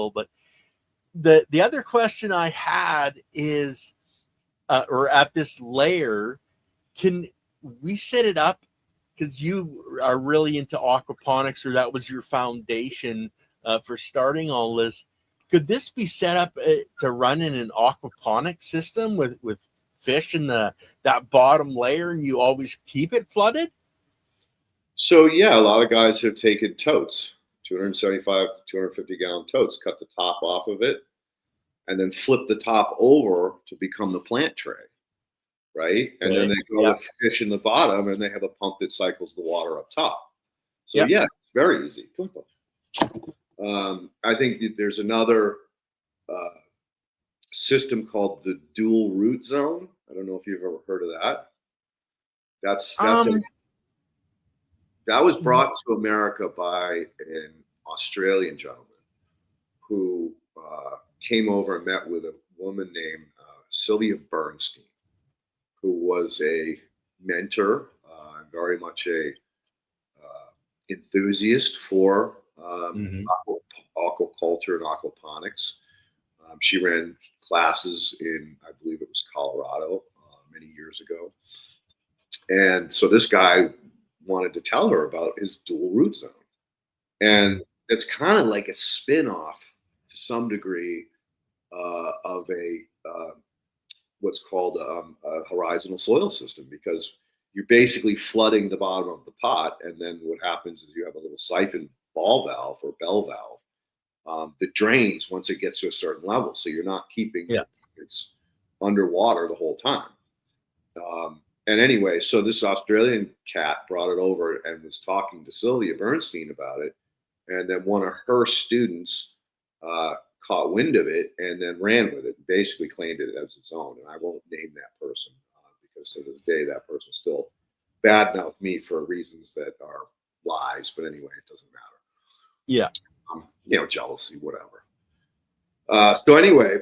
But the other question I had is, or at this layer, can we set it up? Because you are really into aquaponics, or that was your foundation for starting all this. Could this be set up to run in an aquaponic system with fish in that bottom layer, and you always keep it flooded? So yeah, a lot of guys have taken totes, 275, 250 gallon totes, cut the top off of it, and then flip the top over to become the plant tray, right? And then they grow the fish in the bottom, and they have a pump that cycles the water up top. So yeah, it's very easy. I think there's another system called the dual root zone. I don't know if you've ever heard of that. That was brought to America by an Australian gentleman who came over and met with a woman named Sylvia Bernstein, who was a mentor, very much a enthusiast for aquaculture and aquaponics. She ran classes in, I believe it was Colorado, many years ago. And so this guy wanted to tell her about his dual root zone. And it's kind of like a spin-off to some degree of what's called a horizontal soil system, because you're basically flooding the bottom of the pot, and then what happens is you have a little siphon ball valve or bell valve that drains once it gets to a certain level, so you're not keeping it's underwater the whole time. And anyway, so this Australian cat brought it over and was talking to Sylvia Bernstein about it, and then one of her students caught wind of it and then ran with it and basically claimed it as its own. And I won't name that person because to this day that person still badmouthed me for reasons that are lies. But anyway, it doesn't matter. Yeah. Jealousy, whatever. So anyway,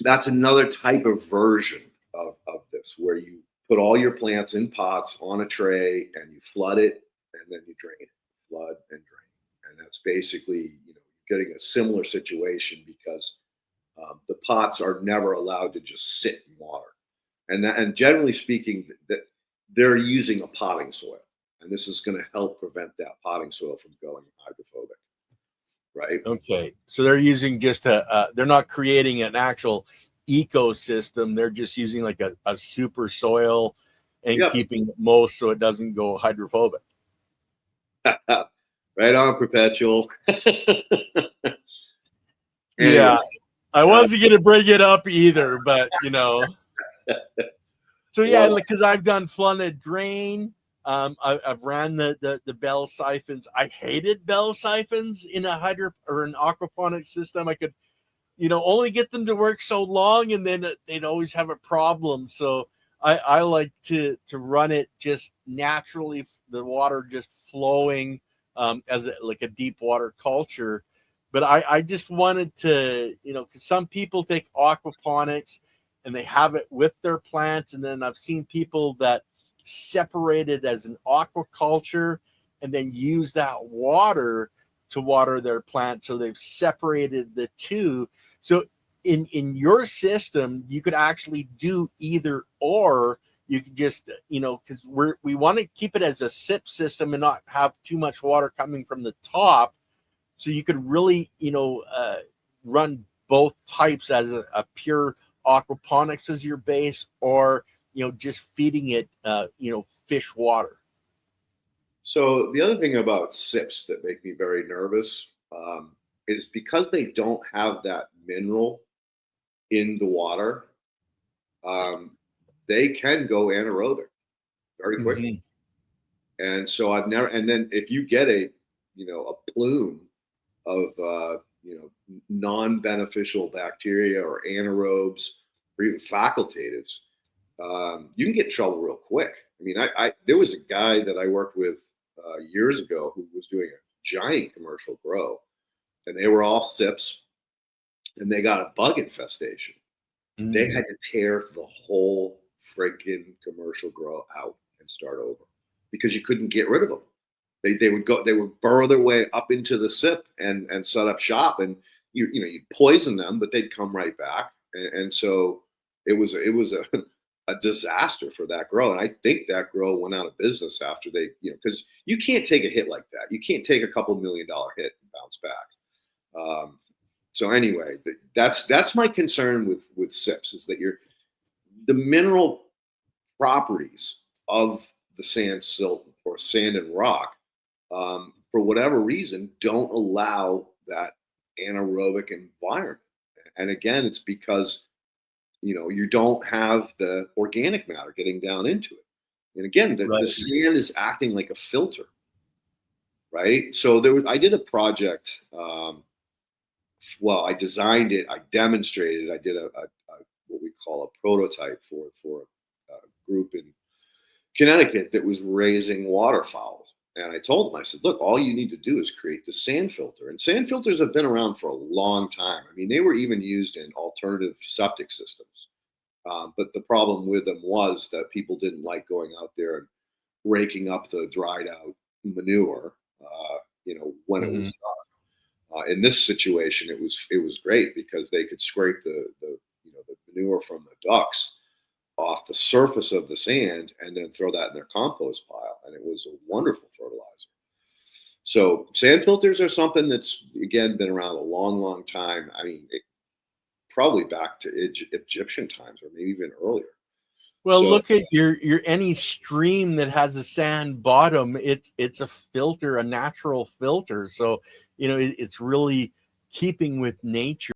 that's another type of version of this, where you put all your plants in pots on a tray and you flood it and then you drain it, flood and drain. And that's basically, getting a similar situation because the pots are never allowed to just sit in water. And generally speaking, that they're using a potting soil. And this is going to help prevent that potting soil from going hydrophobic. Right. Okay. So they're using just they're not creating an actual ecosystem. They're just using like a super soil and keeping it moist so it doesn't go hydrophobic. Right on, Perpetual. Yeah. I wasn't going to bring it up either, but So yeah, because I've done flooded drain. I've ran the bell siphons. I hated bell siphons in a or an aquaponic system. I could, only get them to work so long, and then they'd always have a problem. So I like to run it just naturally, the water just flowing as like a deep water culture. But I just wanted to, because some people take aquaponics and they have it with their plants, and then I've seen people that separate it as an aquaculture and then use that water to water their plant. So they've separated the two. So in your system, you could actually do either or. You could just, because we want to keep it as a sip system and not have too much water coming from the top. So you could really, run both types as a pure aquaponics as your base, or just feeding it fish water. So the other thing about sips that make me very nervous is because they don't have that mineral in the water, they can go anaerobic very quickly. And so I've never, and then if you get a plume of non-beneficial bacteria or anaerobes or even facultatives, you can get in trouble real quick. I mean, there was a guy that I worked with years ago who was doing a giant commercial grow, and they were all sips, and they got a bug infestation. They had to tear the whole freaking commercial grow out and start over because you couldn't get rid of them. They would burrow their way up into the sip and set up shop, and you'd poison them, but they'd come right back. And so it was a disaster for that grow. And I think that grow went out of business after they, because you can't take a hit like that. You can't take a couple $1 million hit and bounce back. So anyway, that's my concern with SIPs, is that the mineral properties of the sand, silt, or sand and rock, for whatever reason, don't allow that anaerobic environment. And again, it's because you don't have the organic matter getting down into it. And again, the sand is acting like a filter, right? So I did a project. Well, I designed it, I demonstrated, I did a what we call a prototype for a group in Connecticut that was raising waterfowl. And I told them, I said, look, all you need to do is create the sand filter. And sand filters have been around for a long time. I mean, they were even used in alternative septic systems. But the problem with them was that people didn't like going out there and raking up the dried out manure, when it was done. In this situation, it was great because they could scrape the manure from the ducks off the surface of the sand and then throw that in their compost pile. And it was a wonderful fertilizer. So sand filters are something that's, again, been around a long, long time. I mean, probably back to Egyptian times or maybe even earlier. Well, look at your any stream that has a sand bottom. It's a filter, a natural filter. So, it's really keeping with nature.